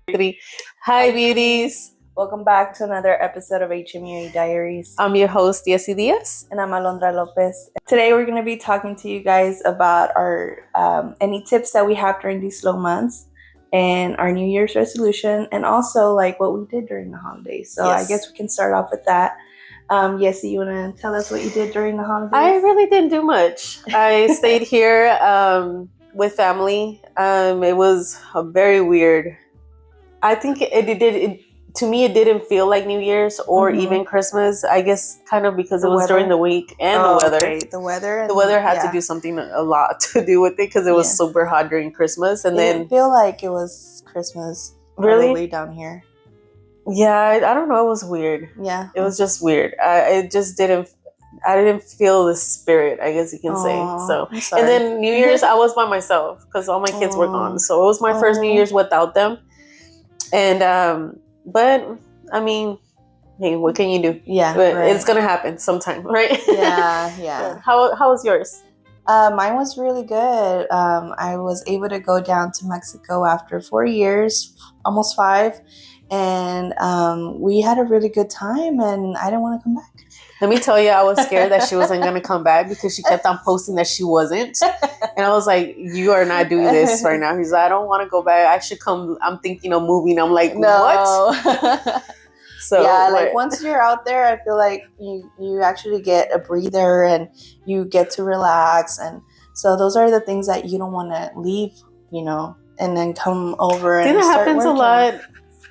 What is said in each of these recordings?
Three. Hi, beauties. Welcome back to another episode of HMUA Diaries. I'm your host, Yesy Diaz. And I'm Alondra Lopez. Today we're going to be talking to you guys about our any tips that we have during these slow months and our New Year's resolution, and also like what we did during the holidays. So Yes. I guess we can start off with that. Yesy, you want to tell us what you did during the holidays? I really didn't do much. I stayed here with family. It was a very weird. I think to me, it didn't feel like New Year's or even Christmas. I guess kind of because it was during the week and the weather. Okay. The weather had to do something a lot to do with it because it was super hot during Christmas. And it then didn't feel like it was Christmas really down here. Yeah, I don't know. It was weird. Yeah. It was just weird. I didn't feel the spirit, I guess you can say. So, and then New Year's, I was by myself because all my kids were gone. So it was my first New Year's without them. And, but I mean, hey, what can you do? Yeah. It's going to happen sometime, right? Yeah. How was yours? Mine was really good. I was able to go down to Mexico after 4 years, almost 5. And we had a really good time, and I didn't want to come back. Let me tell you, I was scared that she wasn't going to come back because she kept on posting that she wasn't. And I was like, you are not doing this right now. He's like, I don't want to go back. I should come. I'm thinking of moving. I'm like, no. What? So yeah, like once you're out there, I feel like you actually get a breather and you get to relax. And so those are the things that you don't want to leave, and then come over and start start happens working. A lot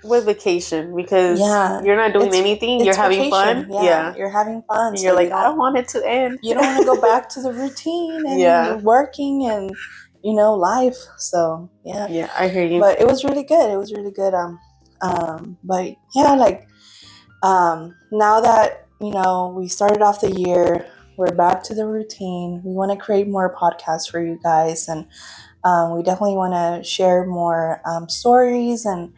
with vacation because you're not doing anything. You're having fun. Yeah, you're having fun. And you're like, I don't want it to end. You don't want to go back to the routine and working and life. So yeah, I hear you. But it was really good. But yeah, like now that we started off the year, we're back to the routine. We want to create more podcasts for you guys, and we definitely want to share more stories and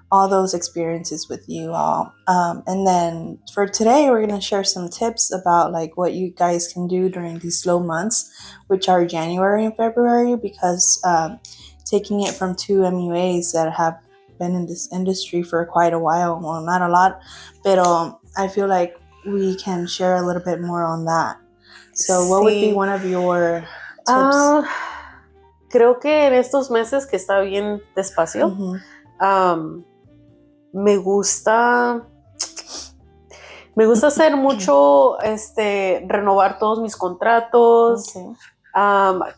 all those experiences with you all. And then for today, we're going to share some tips about like what you guys can do during these slow months, which are January and February, because taking it from 2 MUAs that have been in this industry for quite a while, well, not a lot, but I feel like we can share a little bit more on that. So what would be one of your tips? Creo que en estos meses que está bien despacio, me gusta hacer mucho, renovar todos mis contratos.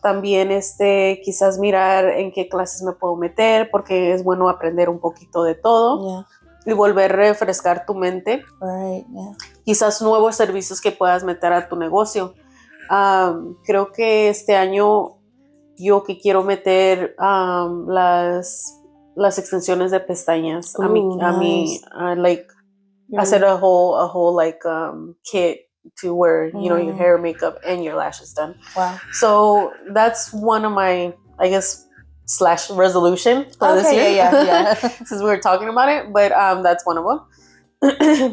También quizás mirar en qué clases me puedo meter, porque es bueno aprender un poquito de todo y volver a refrescar tu mente. Quizás nuevos servicios que puedas meter a tu negocio. Creo que este año yo que quiero meter las extensiones de pestañas a mí like hacer a whole like kit to where your hair, makeup, and your lashes done. Wow. So that's one of my, I guess, / resolution for this year. Yeah. Since we were talking about it, but that's one of them.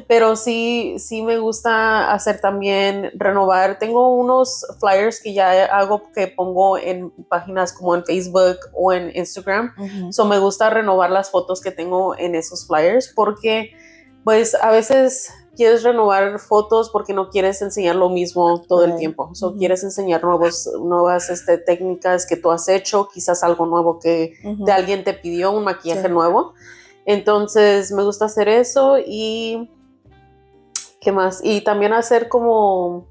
Pero sí me gusta hacer también renovar. Tengo unos flyers que ya hago que pongo en páginas como en Facebook o en Instagram. So me gusta renovar las fotos que tengo en esos flyers porque pues a veces quieres renovar fotos porque no quieres enseñar lo mismo todo el tiempo. So quieres enseñar nuevas técnicas que tú has hecho, quizás algo nuevo que de alguien te pidió, un maquillaje nuevo. Entonces me gusta hacer eso y ¿qué más? Y también hacer como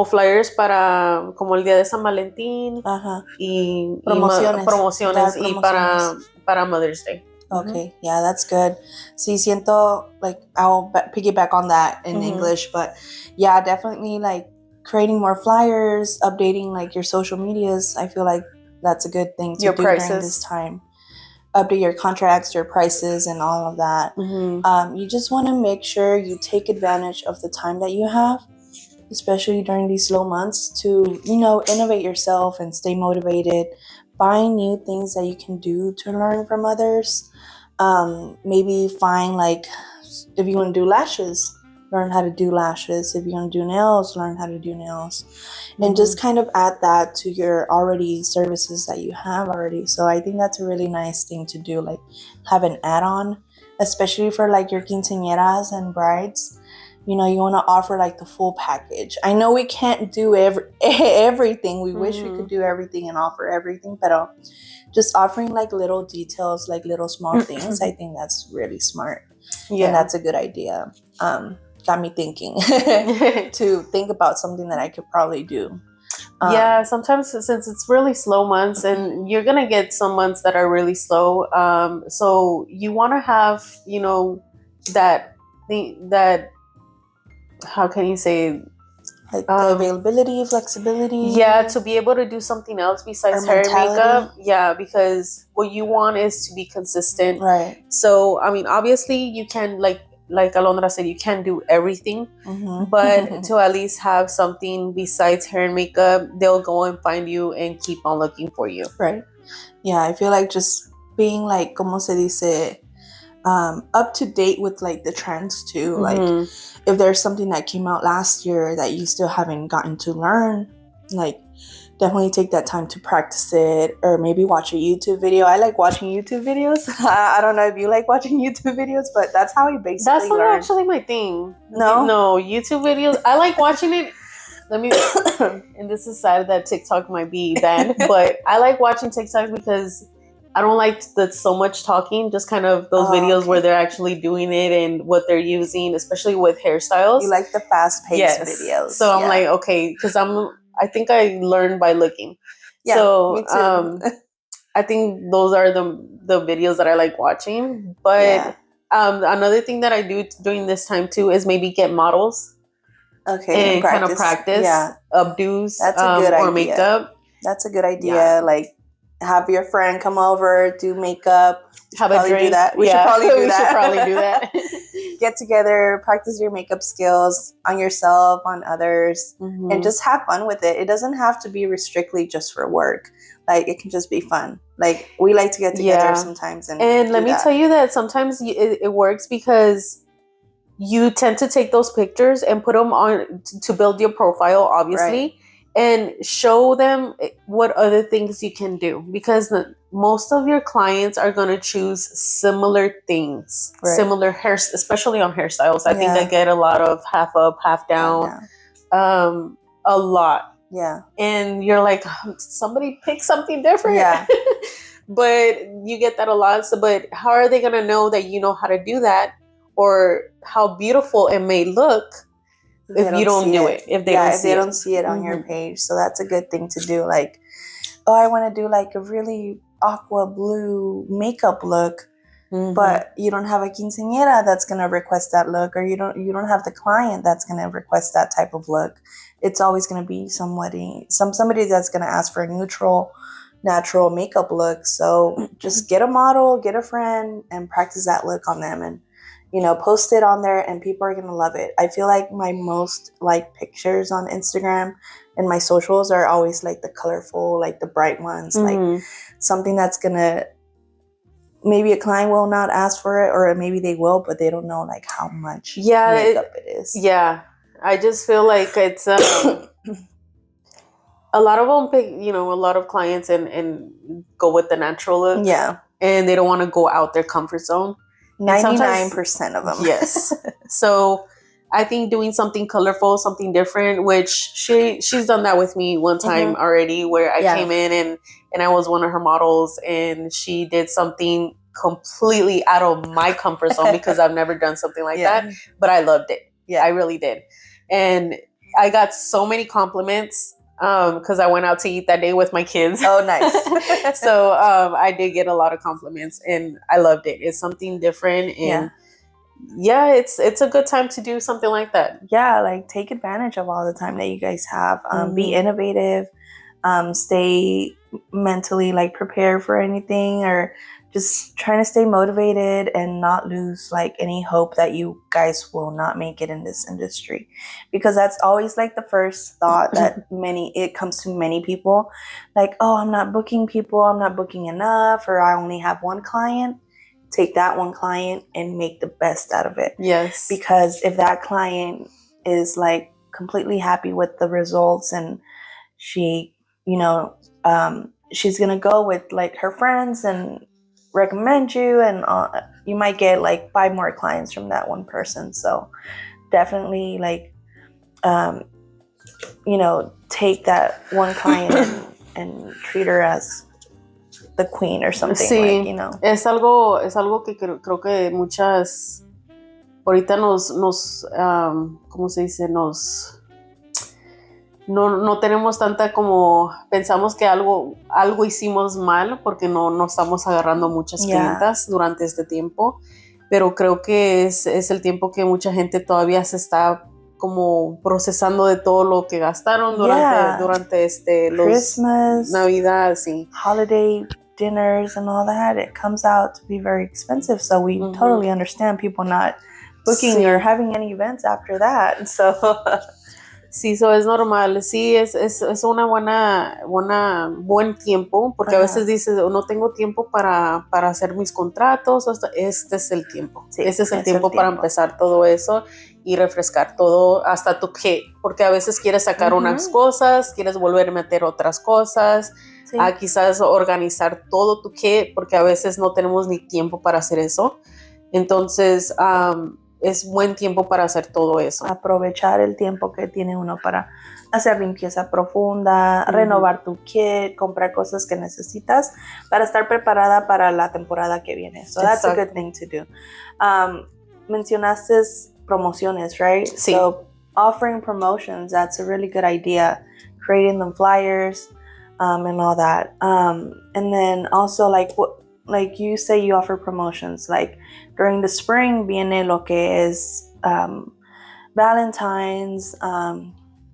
flyers para como el día de San Valentín y promociones y para Mother's Day. Okay, yeah, that's good. Sí, siento like I'll piggyback on that in English, but yeah, definitely like creating more flyers, updating like your social medias. I feel like that's a good thing to do during this time. Update your contracts, your prices, and all of that. You just want to make sure you take advantage of the time that you have, especially during these slow months, to innovate yourself and stay motivated. Find new things that you can do to learn from others. Maybe find like if you want to do lashes, learn how to do lashes. If you're going to do nails, learn how to do nails. And just kind of add that to your already services that you have already. So I think that's a really nice thing to do, like have an add-on, especially for like your quinceañeras and brides. You know, you want to offer like the full package. I know we can't do everything. We wish we could do everything and offer everything, but just offering like little details, like little small things, I think that's really smart. Yeah. And that's a good idea. Got me thinking to think about something that I could probably do. Yeah, sometimes since it's really slow months, and you're gonna get some months that are really slow. So you want to have, you know, that how can you say, like the availability, flexibility. Yeah, to be able to do something else besides hair and makeup. Yeah, because what you want is to be consistent. Right. So, I mean, obviously you can, like Alondra said, you can't do everything, but to at least have something besides hair and makeup, they'll go and find you and keep on looking for you. Right. Yeah, I feel like just being like, como se dice, up to date with like the trends too. Like if there's something that came out last year that you still haven't gotten to learn, like definitely take that time to practice it, or maybe watch a YouTube video. I like watching YouTube videos. I don't know if you like watching YouTube videos, but that's how I basically That's not actually my thing. No, YouTube videos. I like watching it. And this is sad that TikTok might be banned, but I like watching TikTok because I don't like so much talking, just kind of those videos where they're actually doing it and what they're using, especially with hairstyles. You like the fast-paced videos. So I'm like, okay, because I think I learned by looking. Yeah, so me too. I think those are the videos that I like watching. But another thing that I do during this time too is maybe get models. Okay, and kind of practice updos. That's a good or idea. Makeup. That's a good idea. Yeah. Like have your friend come over, do makeup. Have a drink. Do that. We should probably do that. We should probably do that. Get together, practice your makeup skills on yourself, on others, and just have fun with it. It doesn't have to be strictly just for work. Like it can just be fun. Like we like to get together sometimes. And let me tell you that sometimes it works because you tend to take those pictures and put them on to build your profile, obviously, and show them what other things you can do, because most of your clients are going to choose similar things, similar hair, especially on hairstyles. I think I get a lot of half up, half down, a lot. Yeah. And you're like, somebody pick something different. Yeah. But you get that a lot. So, but how are they going to know that you know how to do that, or how beautiful it may look if you don't do it? If they don't see it on your page. So that's a good thing to do. Like, oh, I want to do like a really aqua blue makeup look, but you don't have a quinceañera that's going to request that look, or you don't have the client that's going to request that type of look. It's always going to be somebody that's going to ask for a neutral, natural makeup look. So just get a model, get a friend, and practice that look on them, and post it on there, and people are going to love it. I feel like my most liked pictures on Instagram and my socials are always like the colorful, like the bright ones, like something that's going to, maybe a client will not ask for it, or maybe they will, but they don't know like how much makeup it is. Yeah. I just feel like it's a lot of them pick, a lot of clients and go with the natural look. Yeah. And they don't want to go out their comfort zone. 99% of them. Yes. So I think doing something colorful, something different, which she's done that with me one time already, where I came in and I was one of her models, and she did something completely out of my comfort zone because I've never done something like that, but I loved it. Yeah, I really did. And I got so many compliments because I went out to eat that day with my kids. Oh, nice. So I did get a lot of compliments, and I loved it. It's something different, and it's a good time to do something like that. Yeah, like take advantage of all the time that you guys have. Be innovative. Stay mentally like prepared for anything, or just trying to stay motivated and not lose like any hope that you guys will not make it in this industry, because that's always like the first thought that it comes to many people, like, oh, I'm not booking people, I'm not booking enough, or I only have one client. take that one client and make the best out of it. Yes. Because if that client is like completely happy with the results and she, she's gonna go with like her friends and recommend you, and you might get like 5 more clients from that one person. So definitely like take that one client and treat her as the queen or something. Sí, like, es algo que creo que muchas ahorita nos ¿cómo se dice? No tenemos tanta como pensamos que algo hicimos mal porque no estamos agarrando muchas clientas durante este tiempo, pero creo que es el tiempo que mucha gente todavía se está como procesando de todo lo que gastaron durante los Christmas, Navidad, sí. Holiday dinners and all that. It comes out to be very expensive, so we totally understand people not booking or having any events after that. So sí, eso es normal. Sí, es una buen tiempo, porque a veces dices, no tengo tiempo para hacer mis contratos. Este es el tiempo. Sí, este es el tiempo para empezar todo eso y refrescar todo, hasta tu kit, porque a veces quieres sacar unas cosas, quieres volver a meter otras cosas, quizás organizar todo tu kit, porque a veces no tenemos ni tiempo para hacer eso. Entonces, es buen tiempo para hacer todo eso. Aprovechar el tiempo que tiene uno para hacer limpieza profunda, renovar tu kit, comprar cosas que necesitas para estar preparada para la temporada que viene. So that's a good thing to do. Mencionaste promociones, right? Sí. So offering promotions, that's a really good idea. Creating them flyers and all that. And then also like you say you offer promotions, like during the spring viene lo que es Valentine's,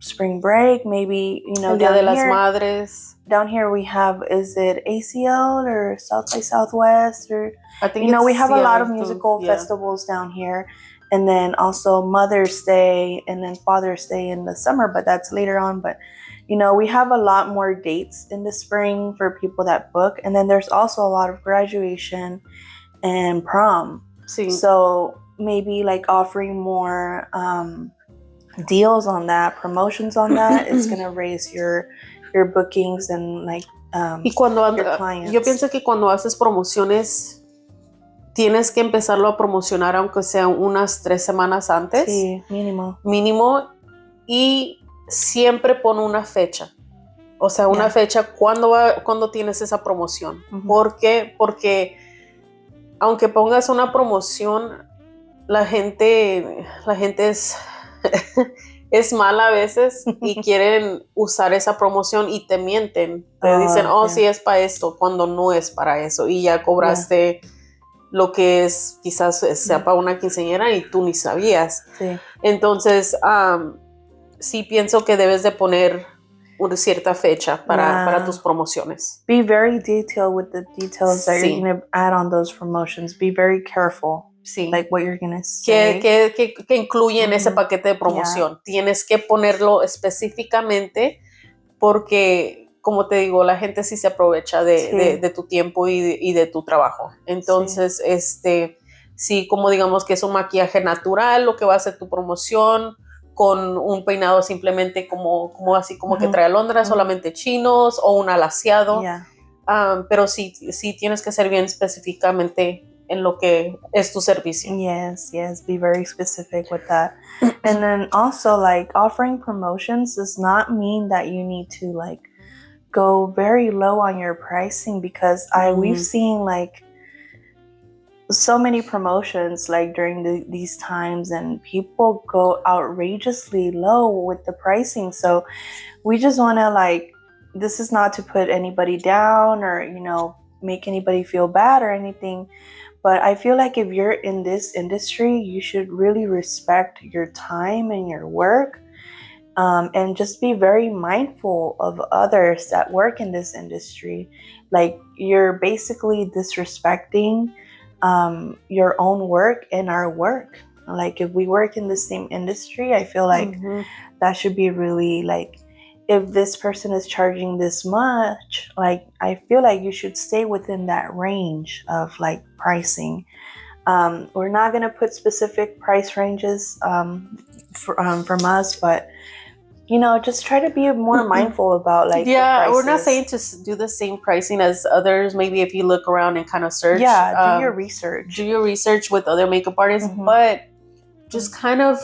spring break, maybe, el Día de las Madres. Down here we have, is it ACL or South by Southwest? Or I think we have a lot of musical festivals down here. And then also Mother's Day and then Father's Day in the summer, but that's later on. But we have a lot more dates in the spring for people that book. And then there's also a lot of graduation and prom. Sí. So maybe like offering more deals on that, promotions on that, it's going to raise your bookings and like y cuando your clients. Yo pienso que cuando haces promociones tienes que empezarlo a promocionar aunque sea unas 3 semanas antes. Sí, mínimo. Y siempre pon una fecha. O sea, una fecha cuando tienes esa promoción. ¿Por qué? Porque aunque pongas una promoción, la gente es mala a veces y quieren usar esa promoción y te mienten. Te dicen, sí, es para esto, cuando no es para eso. Y ya cobraste lo que es, quizás sea para una quinceañera y tú ni sabías. Sí. Entonces, sí pienso que debes de poner una cierta fecha para tus promociones. Be very detailed with the details that you're going to add on those promotions. Be very careful. Sí. Like what you're going to say. Que incluye en ese paquete de promoción. Tienes que ponerlo específicamente porque, como te digo, la gente sí se aprovecha de tu tiempo y de tu trabajo. Entonces, sí, como digamos que es un maquillaje natural, lo que va a hacer tu promoción, con un peinado simplemente como así como que trae alondras, solamente chinos o un alaciado. Pero sí tienes que ser bien específicamente en lo que es tu servicio. Yes, be very specific with that. And then also like offering promotions does not mean that you need to like go very low on your pricing, because we've seen like so many promotions like during these times, and people go outrageously low with the pricing. So we just want to like, this is not to put anybody down or make anybody feel bad or anything, but I feel like if you're in this industry, you should really respect your time and your work, and just be very mindful of others that work in this industry. Like you're basically disrespecting your own work and our work. Like if we work in the same industry, I feel like that should be really like if this person is charging this much, like I feel like you should stay within that range of like pricing. We're not gonna put specific price ranges from us, but just try to be more mindful about like the prices. We're not saying to do the same pricing as others. Maybe if you look around and kind of search, do your research. Do your research with other makeup artists, but just kind of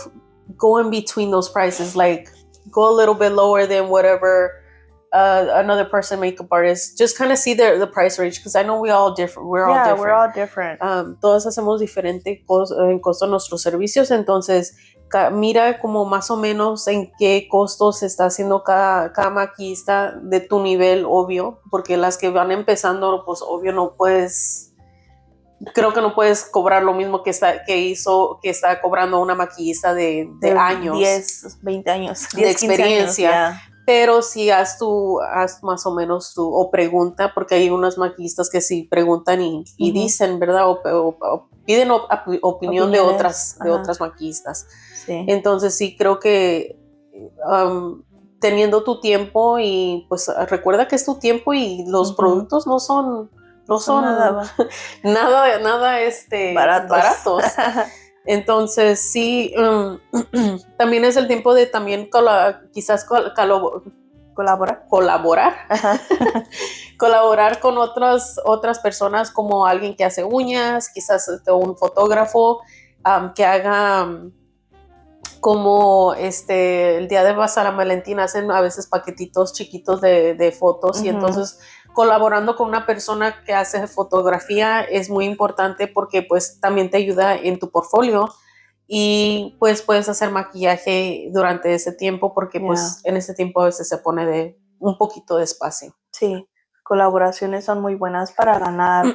go in between those prices. Like go a little bit lower than whatever another person makeup artist. Just kind of see the price range, because I know we're all different. We're all different. Todos hacemos diferente en costo nuestros servicios, entonces mira como más o menos en qué costos está haciendo cada maquillista de tu nivel, obvio, porque las que van empezando, pues obvio creo que no puedes cobrar lo mismo que está cobrando una maquillista de años. 10, 20 años. De experiencia. Años, pero si haz más o menos o pregunta, porque hay unas maquillistas que sí preguntan y dicen, ¿verdad? O piden opinión de otras maquillistas. Sí. Entonces sí creo que teniendo tu tiempo, y pues recuerda que es tu tiempo y los productos no son nada baratos. Entonces sí, también es el tiempo de también quizás colaborar colaborar con otras personas, como alguien que hace uñas, quizás un fotógrafo que haga como el día de San Valentín hacen a veces paquetitos chiquitos de fotos, y entonces colaborando con una persona que hace fotografía es muy importante, porque pues también te ayuda en tu portfolio, y pues puedes hacer maquillaje durante ese tiempo, porque pues en ese tiempo a veces se pone de un poquito de espacio. Sí, colaboraciones son muy buenas para ganar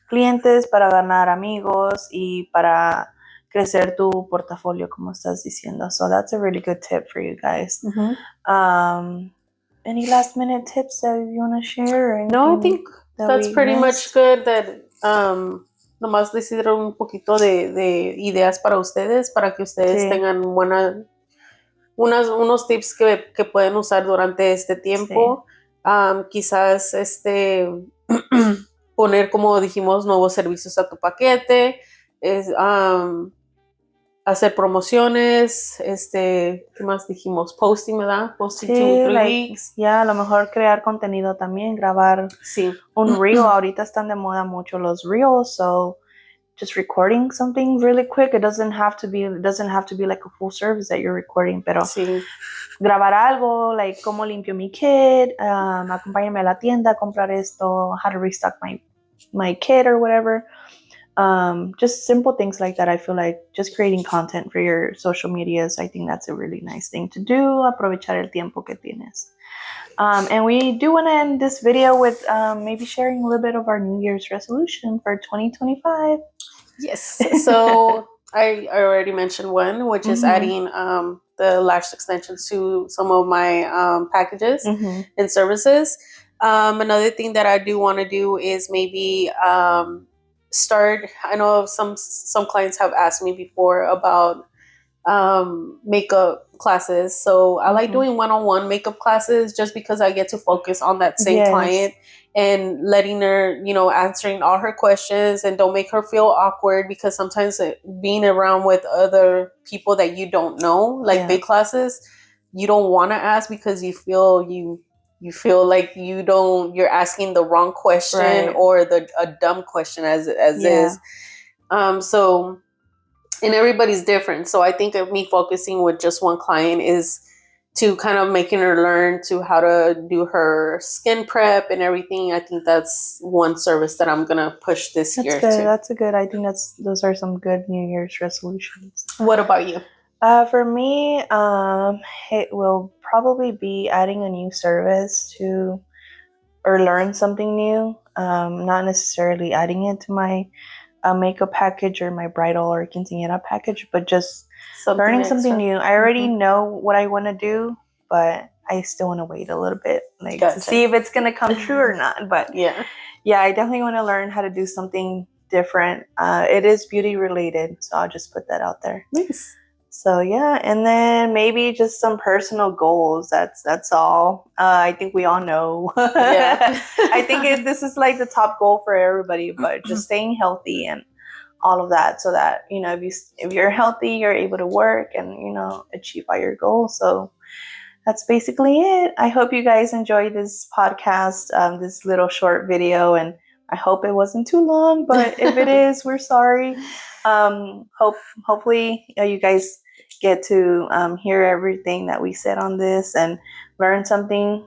clientes, para ganar amigos y para crecer tu portafolio, como estás diciendo. So that's a really good tip for you guys. Any last minute tips that you want to share? No, I think that's pretty much good. That nomás decir un poquito de ideas para ustedes, para que ustedes tengan unos tips que pueden usar durante este tiempo. Quizás poner, como dijimos, nuevos servicios a tu paquete, hacer promociones, ¿qué más dijimos? Posting, ¿verdad? Posting 2 o 3 weeks. A lo mejor crear contenido también, grabar un reel. Ahorita están de moda mucho los reels, so just recording something really quick. It doesn't have to be like a full service that you're recording, pero grabar algo, like cómo limpio mi kit, acompáñame a la tienda a comprar esto, how to restock my kit or whatever. Just simple things like that. I feel like just creating content for your social medias, I think that's a really nice thing to do. Aprovechar el tiempo que tienes. And we do want to end this video with maybe sharing a little bit of our New Year's resolution for 2025. Yes. So I already mentioned one, which is adding the lash extensions to some of my packages and services. Another thing that I do want to do is maybe start. I know some clients have asked me before about makeup classes, so I like doing one-on-one makeup classes, just because I get to focus on that same client and letting her, answering all her questions, and don't make her feel awkward, because sometimes being around with other people that you don't know, like big classes, you don't want to ask, because you feel like you're asking the wrong question, or a dumb question as is. So, and everybody's different. So I think of me focusing with just one client is to kind of making her learn to how to do her skin prep and everything. I think that's one service that I'm going to push this year too. That's a good, I think those are some good New Year's resolutions. What about you? For me, it will probably be adding a new service or learn something new. Not necessarily adding it to my makeup package or my bridal or quinceañera package, but just learning something new. I already know what I want to do, but I still want to wait a little bit, to see if it's going to come true or not. But I definitely want to learn how to do something different. It is beauty related, so I'll just put that out there. Nice. So yeah, and then maybe just some personal goals. That's all. I think we all know. Yeah. I think this is like the top goal for everybody, but just staying healthy and all of that, so that if you're healthy, you're able to work and achieve all your goals. So that's basically it. I hope you guys enjoyed this podcast, this little short video, and I hope it wasn't too long. But if it is, we're sorry. Hopefully you guys get to hear everything that we said on this and learn something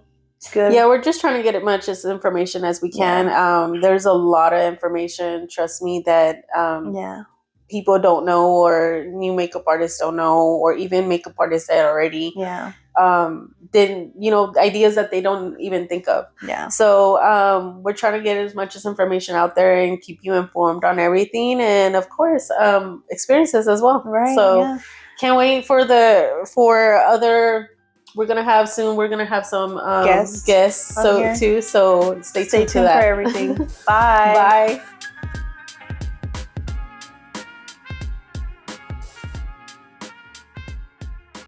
good. Yeah, we're just trying to get as much as information as we can. There's a lot of information, trust me, that people don't know, or new makeup artists don't know, or even makeup artists that already didn't, ideas that they don't even think of. So we're trying to get as much as information out there and keep you informed on everything, and of course experiences as well. So can't wait for other. We're gonna have some guests so too. So stay tuned to that. For everything. Bye. Bye.